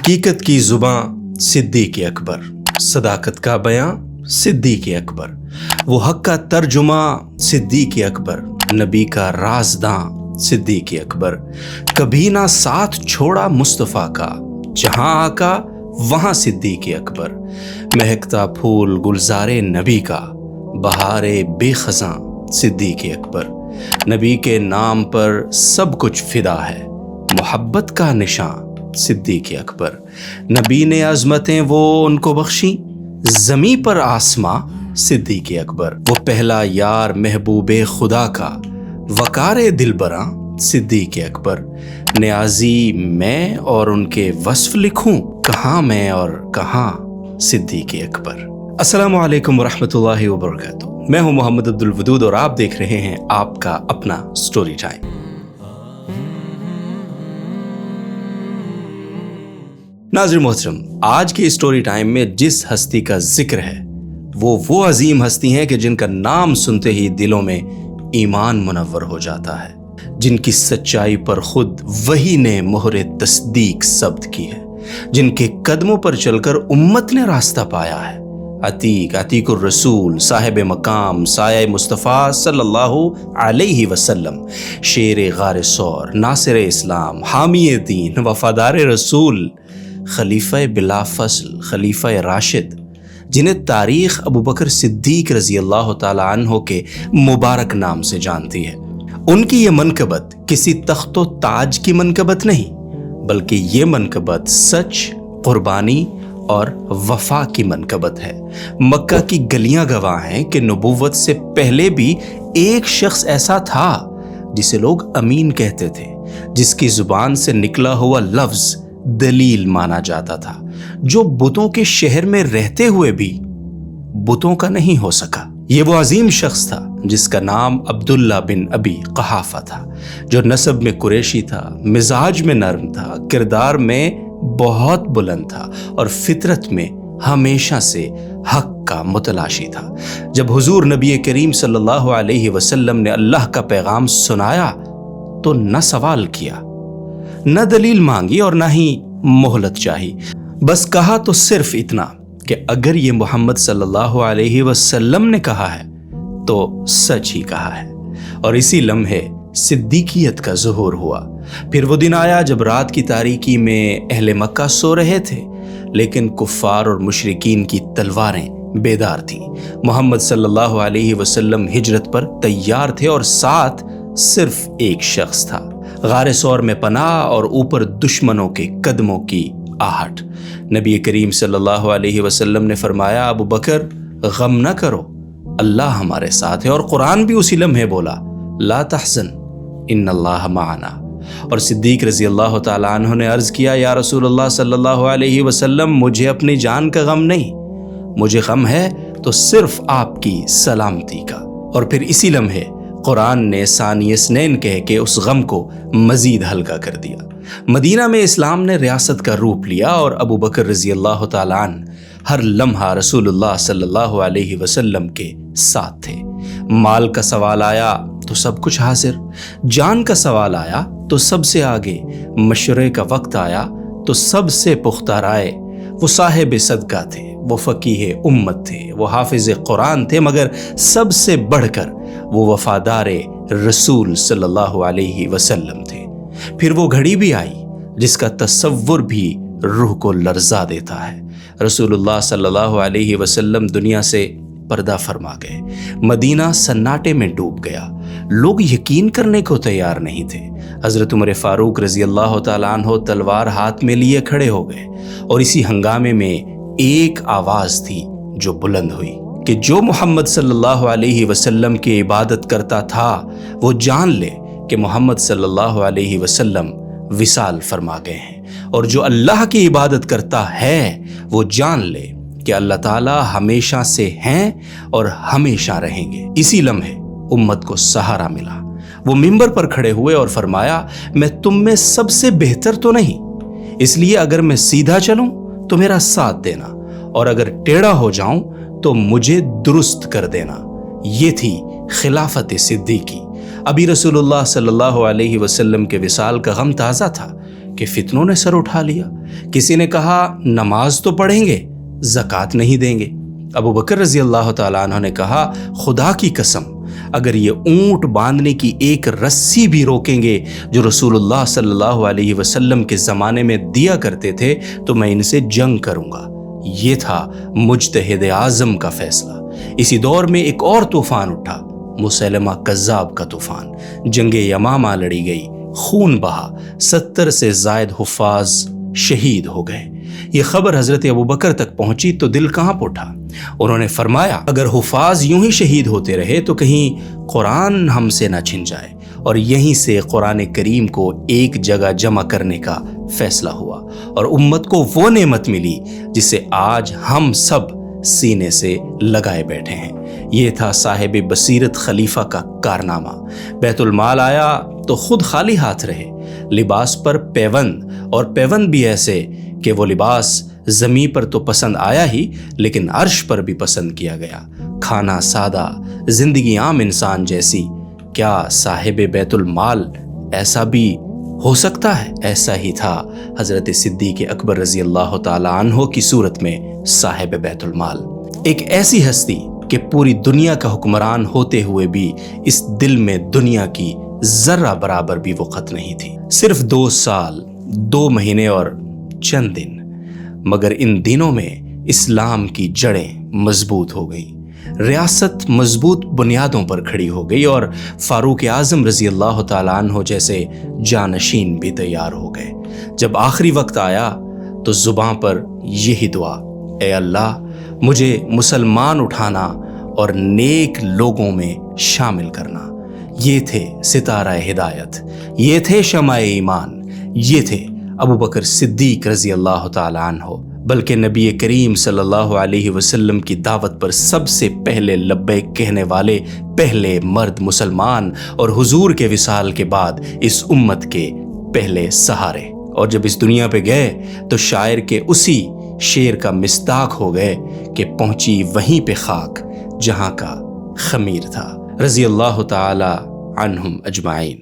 हकीकत की जुबां सिद्दीक़ अकबर, सदाकत का बयां सिद्दीक़ अकबर, वो हक का तर्जुमा सिद्दीक़ अकबर, नबी का राज़दां सिद्दीक़ अकबर, कभी ना साथ छोड़ा मुस्तफ़ा का, जहां आका वहां सिद्दीक़ अकबर, महकता फूल गुलज़ारे नबी का, बहारे बेखज़ां सिद्दीक़ अकबर, नबी के नाम पर सब कुछ फ़िदा है, मोहब्बत का निशान सिद्दीक़ अकबर, नबी ने अज़मतें वो उनको बख्शी, ज़मी पर आसमां सिद्दीक़ अकबर, वो पहला यार महबूबे खुदा का, वकारे दिलबरां सिद्दीक़ अकबर, नियाज़ी मैं और उनके वस्फ़ लिखूं, कहाँ मैं और कहाँ सिद्दीक़ अकबर। अस्सलामु अलैकुम वरहमतुल्लाहि वबरकातुहू। मैं हूं मोहम्मद अब्दुल वदूद और आप देख रहे हैं आपका अपना स्टोरी टाइम। नाज़रीन मोहतरम, आज के स्टोरी टाइम में जिस हस्ती का जिक्र है वो अजीम हस्ती हैं कि जिनका नाम सुनते ही दिलों में ईमान मुनव्वर हो जाता है, जिनकी सच्चाई पर खुद वही ने मोहरे तस्दीक सब्त की है, जिनके कदमों पर चलकर उम्मत ने रास्ता पाया है। अतीकुर रसूल, साहिब मकाम, साया मुस्तफ़ा सल्लल्लाहु अलैहि वसल्लम, शेर गार सौर, नासिर इस्लाम, हामी दीन, वफादार रसूल, खलीफा बिला फसल, खलीफा राशिद, जिन्हें तारीख अबू बकर सिद्दीक रजी अल्लाह ताला अन्हो के मुबारक नाम से जानती है। उनकी ये मनकबत किसी तख्तो ताज की मनकबत नहीं, बल्कि ये मनकबत सच, कुर्बानी और वफा की मनकबत है। मक्का की गलियां गवाह हैं कि नबूवत से पहले भी एक शख्स ऐसा था जिसे लोग अमीन कहते थे, जिसकी जुबान से निकला हुआ लफ्ज दलील माना जाता था, जो बुतों के शहर में रहते हुए भी बुतों का नहीं हो सका। ये वो अजीम शख्स था जिसका नाम अब्दुल्ला बिन अबी क़हाफ़ा था, जो नसब में कुरैशी था, मिजाज में नर्म था, किरदार में बहुत बुलंद था और फितरत में हमेशा से हक का मुतलाशी था। जब हुजूर नबी करीम सल्लल्लाहु अलैहि वसल्लम ने अल्लाह का पैगाम सुनाया तो न सवाल किया, न दलील मांगी और न ही मोहलत चाही। बस कहा तो सिर्फ इतना कि अगर ये मोहम्मद सल्लल्लाहु अलैहि वसल्लम ने कहा है तो सच ही कहा है। और इसी लम्हे सिद्दीकियत का ज़ुहूर हुआ। फिर वो दिन आया जब रात की तारीकी में अहले मक्का सो रहे थे, लेकिन कुफ़ार और मुशरिकीन की तलवारें बेदार थीं। मोहम्मद सल्लल्लाहु अलैहि वसल्लम हिजरत पर तैयार थे और साथ सिर्फ एक शख्स था। गारे सौर में पनाह और ऊपर दुश्मनों के कदमों की आहट। नबी करीम सल्लल्लाहु अलैहि वसल्लम ने फरमाया, अबू बकर गम न करो, अल्लाह हमारे साथ है। और कुरान भी उसी लम्हे बोला, ला तहज़न इन्नल्लाह माअना। और सिद्दीक रजी अल्लाह ताला अन्हु ने अर्ज किया, या रसूलल्लाह सल्लल्लाहु अलैहि वसल्लम, मुझे अपनी जान का गम नहीं, मुझे गम है तो सिर्फ आपकी सलामती का। और फिर इसी लम्हे कुरान ने सानी स्नैन कह के उस गम को मजीद हल्का कर दिया। मदीना में इस्लाम ने रियासत का रूप लिया और अबू बकर रजी अल्लाह ताला अन्हु हर लम्हा रसूलुल्लाह सल्लल्लाहु अलैहि वसल्लम के साथ थे। माल का सवाल आया तो सब कुछ हाजिर, जान का सवाल आया तो सबसे आगे, मशवरे का वक्त आया तो सबसे पुख्ता राय। वो साहिब सदका थे, वो फ़कीह उम्मत थे, वो हाफिज़ कुरान थे, मगर सबसे बढ़कर वो वफादार रसूल सल्लल्लाहु अलैहि वसल्लम थे। फिर वो घड़ी भी आई जिसका तसव्वुर भी रूह को लर्जा देता है। रसूलुल्लाह सल्लल्लाहु अलैहि वसल्लम दुनिया से पर्दा फरमा गए। मदीना सन्नाटे में डूब गया। लोग यकीन करने को तैयार नहीं थे। हज़रत उमर फारूक रजी अल्लाह ताला अन्हु तलवार हाथ में लिए खड़े हो गए और इसी हंगामे में एक आवाज़ थी जो बुलंद हुई कि जो मोहम्मद सल्लल्लाहु अलैहि वसल्लम की इबादत करता था वो जान ले कि मोहम्मद सल्लल्लाहु अलैहि वसल्लम विसाल फरमा गए हैं, और जो अल्लाह की इबादत करता है वो जान ले कि अल्लाह ताला हमेशा से हैं और हमेशा रहेंगे। इसी लम्हे उम्मत को सहारा मिला। वो मिंबर पर खड़े हुए और फरमाया, मैं तुम में सबसे बेहतर तो नहीं, इसलिए अगर मैं सीधा चलूं तो मेरा साथ देना, और अगर टेढ़ा हो जाऊं तो मुझे दुरुस्त कर देना। ये थी खिलाफत सिद्दीकी। अभी रसूलुल्लाह सल्लल्लाहु अलैहि वसल्लम के विसाल का गम ताज़ा था کہ فتنوں نے سر اٹھا لیا۔ کسی نے کہا نماز تو پڑھیں گے، زکوٰۃ نہیں دیں گے۔ ابو بکر رضی اللہ تعالیٰ عنہ نے کہا خدا کی قسم، اگر یہ اونٹ باندھنے کی ایک رسی بھی روکیں گے جو رسول اللہ صلی اللہ علیہ وسلم کے زمانے میں دیا کرتے تھے تو میں ان سے جنگ کروں گا۔ یہ تھا مجتہد اعظم کا فیصلہ۔ اسی دور میں ایک اور طوفان اٹھا، مسیلمہ کذاب کا طوفان۔ جنگ یمامہ لڑی گئی، خون بہا، 70 سے زائد حفاظ شہید ہو گئے۔ یہ خبر حضرت ابو بکر تک پہنچی تو دل کانپ اٹھا۔ انہوں نے فرمایا اگر حفاظ یوں ہی شہید ہوتے رہے تو کہیں قرآن ہم سے نہ چھن جائے، اور یہیں سے قرآن کریم کو ایک جگہ جمع کرنے کا فیصلہ ہوا اور امت کو وہ نعمت ملی جسے آج ہم سب سینے سے لگائے بیٹھے ہیں۔ یہ تھا صاحب بصیرت خلیفہ کا کارنامہ۔ بیت المال آیا تو خود خالی ہاتھ رہے، لباس پر پیوند، اور پیوند بھی ایسے کہ وہ لباس زمیں پر تو پسند آیا ہی لیکن عرش پر بھی پسند کیا گیا۔ کھانا سادہ، زندگی عام انسان جیسی۔ کیا صاحب بیت المال ایسا بھی ہو سکتا ہے؟ ایسا ہی تھا حضرت صدیق اکبر رضی اللہ تعالی عنہ کی صورت میں صاحب بیت المال، ایک ایسی ہستی کہ پوری دنیا کا حکمران ہوتے ہوئے بھی اس دل میں دنیا کی ذرہ برابر بھی وقت نہیں تھی۔ صرف 2 سال 2 مہینے اور چند دن، مگر ان دنوں میں اسلام کی جڑیں مضبوط ہو گئیں، ریاست مضبوط بنیادوں پر کھڑی ہو گئی، اور فاروق اعظم رضی اللہ تعالیٰ عنہ جیسے جانشین بھی تیار ہو گئے۔ جب آخری وقت آیا تو زباں پر یہی دعا، اے اللہ مجھے مسلمان اٹھانا اور نیک لوگوں میں شامل کرنا۔ یہ تھے ستارہ ہدایت، یہ تھے شمع ایمان، یہ تھے ابو بکر صدیق رضی اللہ تعالیٰ عنہ، بلکہ نبی کریم صلی اللہ علیہ وسلم کی دعوت پر سب سے پہلے لبیک کہنے والے پہلے مرد مسلمان، اور حضور کے وصال کے بعد اس امت کے پہلے سہارے۔ اور جب اس دنیا پہ گئے تو شاعر کے اسی شعر کا مصداق ہو گئے کہ پہنچی وہیں پہ خاک جہاں کا خمیر تھا۔ رضی اللہ تعالی عنہم اجمعین۔